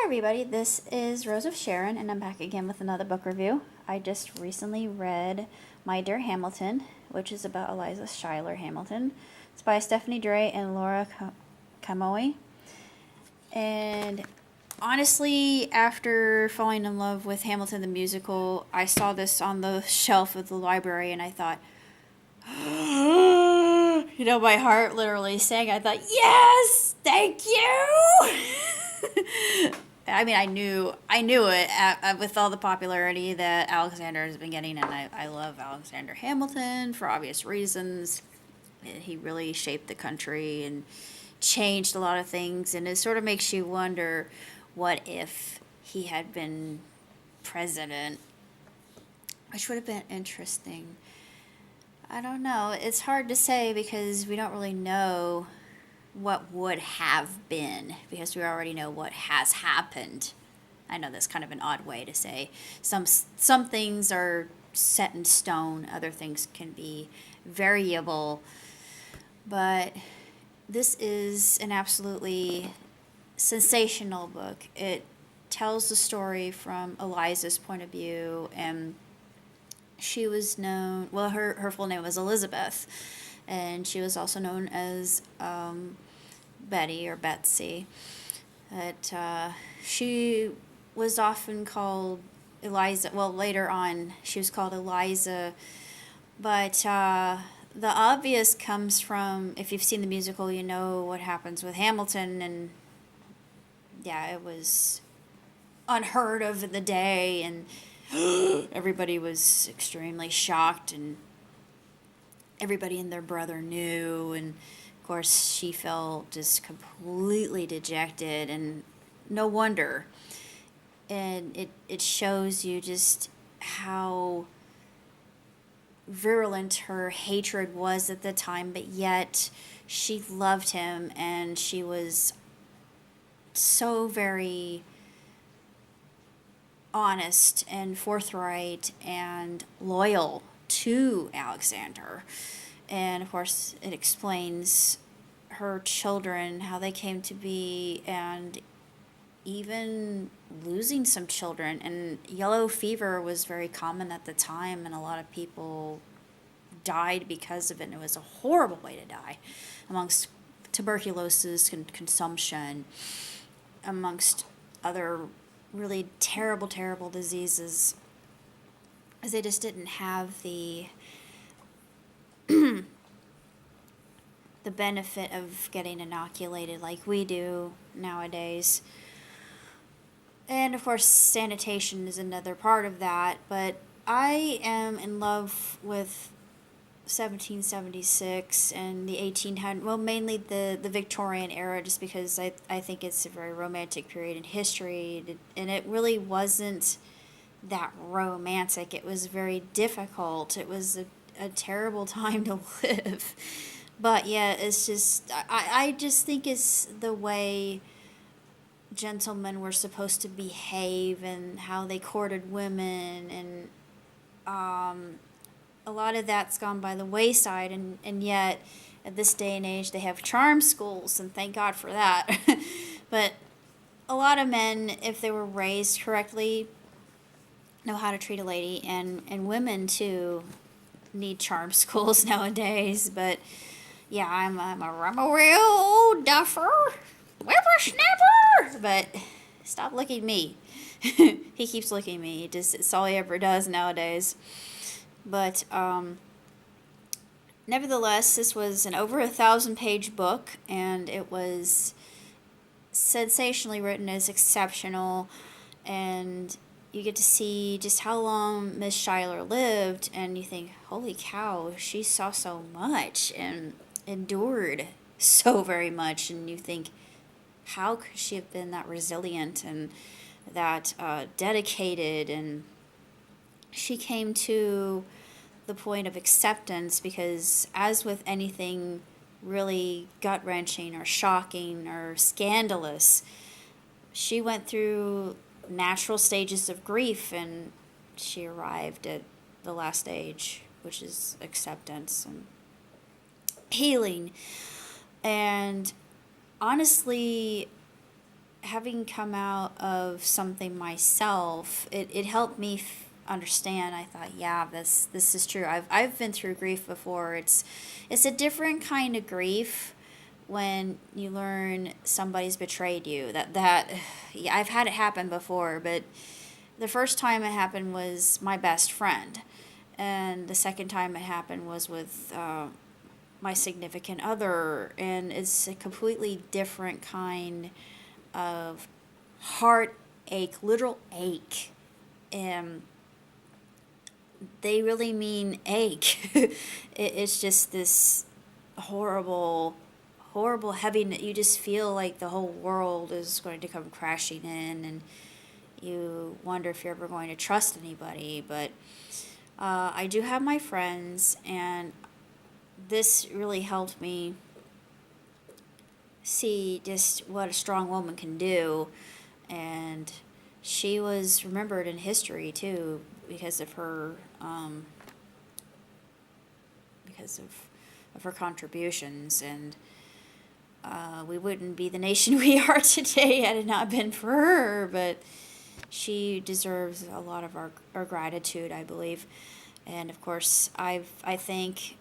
everybody, this is Rose of Sharon, and I'm back again with another book review. I just recently read My Dear Hamilton, which is about Eliza Shyler Hamilton. It's by Stephanie Dray and Laura Camoy. And honestly, after falling in love with Hamilton the musical, I saw this on the shelf of the library and I thought, my heart literally sang. I thought, yes, thank you. I mean, I knew it with all the popularity that Alexander has been getting, and I love Alexander Hamilton for obvious reasons. He really shaped the country and changed a lot of things, and it sort of makes you wonder, what if he had been president, which would have been interesting. I don't know. It's hard to say because we don't really know what would have been because we already know what has happened. I know that's kind of an odd way to say. Some things are set in stone, other things can be variable. But this is an absolutely sensational book. It tells the story from Eliza's point of view, and she was known, well, her full name was Elizabeth, and she was also known as Betty or Betsy. She was often called Eliza. Well, later on, she was called Eliza, but the obvious comes from, if you've seen the musical, you know what happens with Hamilton, and yeah, it was unheard of in the day, and everybody was extremely shocked, and everybody and their brother knew, and of course she felt just completely dejected, and no wonder. And it shows you just how virulent her hatred was at the time, but yet she loved him, and she was so very honest and forthright and loyal to Alexander. And of course it explains her children, how they came to be, and even losing some children. And yellow fever was very common at the time, and a lot of people died because of it, and it was a horrible way to die, amongst tuberculosis and consumption, amongst other really terrible diseases, as they just didn't have the the benefit of getting inoculated like we do nowadays. And of course sanitation is another part of that, but I am in love with 1776 and the 1800s, well, mainly the Victorian era, just because I think it's a very romantic period in history, and it really wasn't that romantic. It was very difficult. It was a terrible time to live. But yeah, it's just, I just think it's the way gentlemen were supposed to behave and how they courted women, and a lot of that's gone by the wayside, and yet at this day and age they have charm schools, and thank God for that. But a lot of men, if they were raised correctly, know how to treat a lady, and women too need charm schools nowadays. But yeah, I'm a real old duffer, whippersnapper. But stop licking me. He keeps licking me. It's all he ever does nowadays. But nevertheless, this was an over 1,000-page book, and it was sensationally written. It's exceptional, and you get to see just how long Miss Schuyler lived, and you think, holy cow, she saw so much and endured so very much, and you think, how could she have been that resilient and that dedicated? And she came to the point of acceptance, because as with anything really gut-wrenching or shocking or scandalous, she went through natural stages of grief, and she arrived at the last stage, which is acceptance and healing. And honestly, having come out of something myself, it helped me understand. I thought, yeah, this is true. I've been through grief before. It's a different kind of grief when you learn somebody's betrayed you. That yeah, I've had it happen before, but the first time it happened was my best friend, and the second time it happened was with my significant other, and it's a completely different kind of heartache, literal ache, and they really mean ache. It's just this horrible, horrible heaviness. You just feel like the whole world is going to come crashing in, and you wonder if you're ever going to trust anybody. But I do have my friends, and this really helped me see just what a strong woman can do. And she was remembered in history too because of her because of her contributions, and we wouldn't be the nation we are today had it not been for her. But she deserves a lot of our gratitude, I believe. And of course, I thank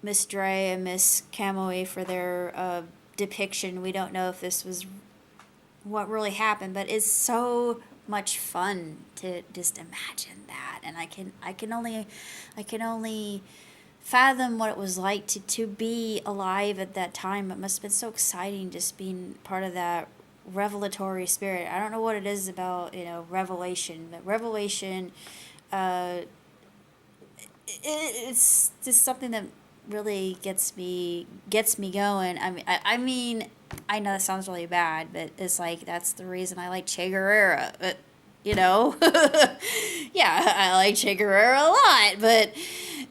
Miss Dre and Miss Camoe for their depiction. We don't know if this was what really happened, but it's so much fun to just imagine that. And I can only fathom what it was like to be alive at that time. It must have been so exciting just being part of that revelatory spirit. I don't know what it is about, revelation, but revelation, it's just something that really gets me going. I mean, I know that sounds really bad, but it's like that's the reason I like Che Guevara. But yeah, I like Che Guevara a lot. But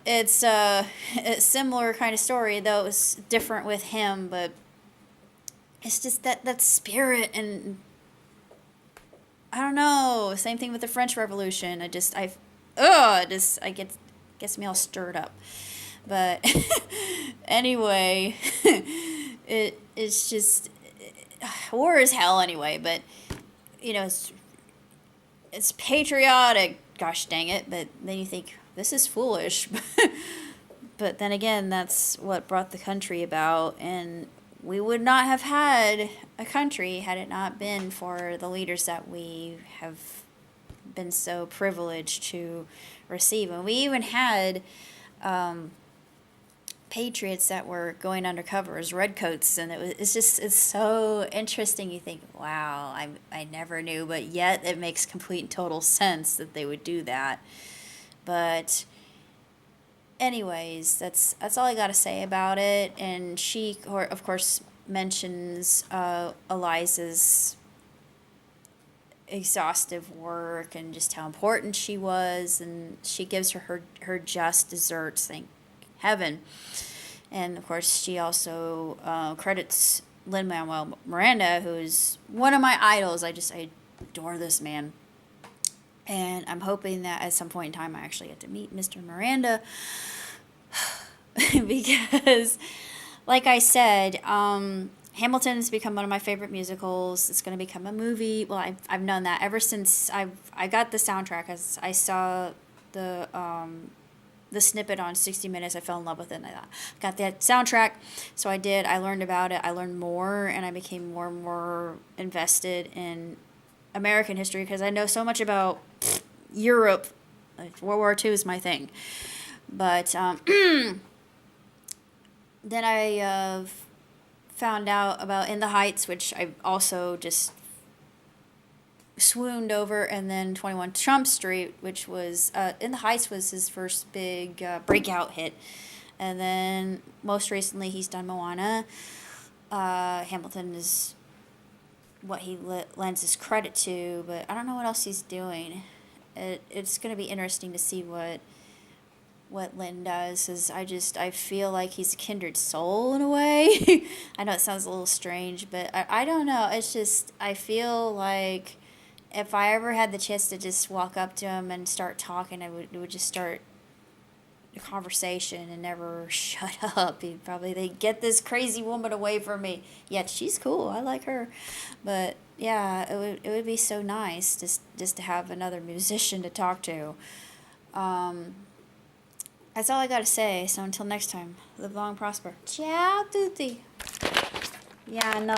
it's a similar kind of story, though it's different with him. But it's just that spirit, and I don't know. Same thing with the French Revolution. I gets me all stirred up. But anyway, it's just war is hell anyway. But it's patriotic. Gosh dang it! But then you think this is foolish. But then again, that's what brought the country about, and we would not have had a country had it not been for the leaders that we have been so privileged to receive. And we even had patriots that were going undercover as redcoats, and it's so interesting. You think, wow, I never knew, but yet it makes complete and total sense that they would do that. But anyways, that's all I got to say about it. And she, of course, mentions Eliza's exhaustive work and just how important she was, and she gives her just desserts, thank heaven. And of course, she also credits Lin-Manuel Miranda, who is one of my idols. I adore this man. And I'm hoping that at some point in time I actually get to meet Mr. Miranda. Because, like I said, Hamilton has become one of my favorite musicals. It's going to become a movie. Well, I've known that ever since I got the soundtrack. As I saw the snippet on 60 Minutes, I fell in love with it, and I thought, got that soundtrack. So I did. I learned about it. I learned more, and I became more and more invested in American history because I know so much about Europe. World War II is my thing. But then I found out about In the Heights, which I also just swooned over, and then 21 Trump Street, which was In the Heights was his first big breakout hit. And then most recently he's done Moana. Hamilton is what he lends his credit to, but I don't know what else he's doing. It's going to be interesting to see what Lin does, because I feel like he's a kindred soul in a way. I know it sounds a little strange, but I don't know. It's just, I feel like if I ever had the chance to just walk up to him and start talking, it would just start a conversation and never shut up. They'd get this crazy woman away from me. Yeah, she's cool. I like her. But yeah, it would be so nice just to have another musician to talk to. Um, that's all I gotta say. So until next time, live long, and prosper. Ciao, tutti. Yeah, I know.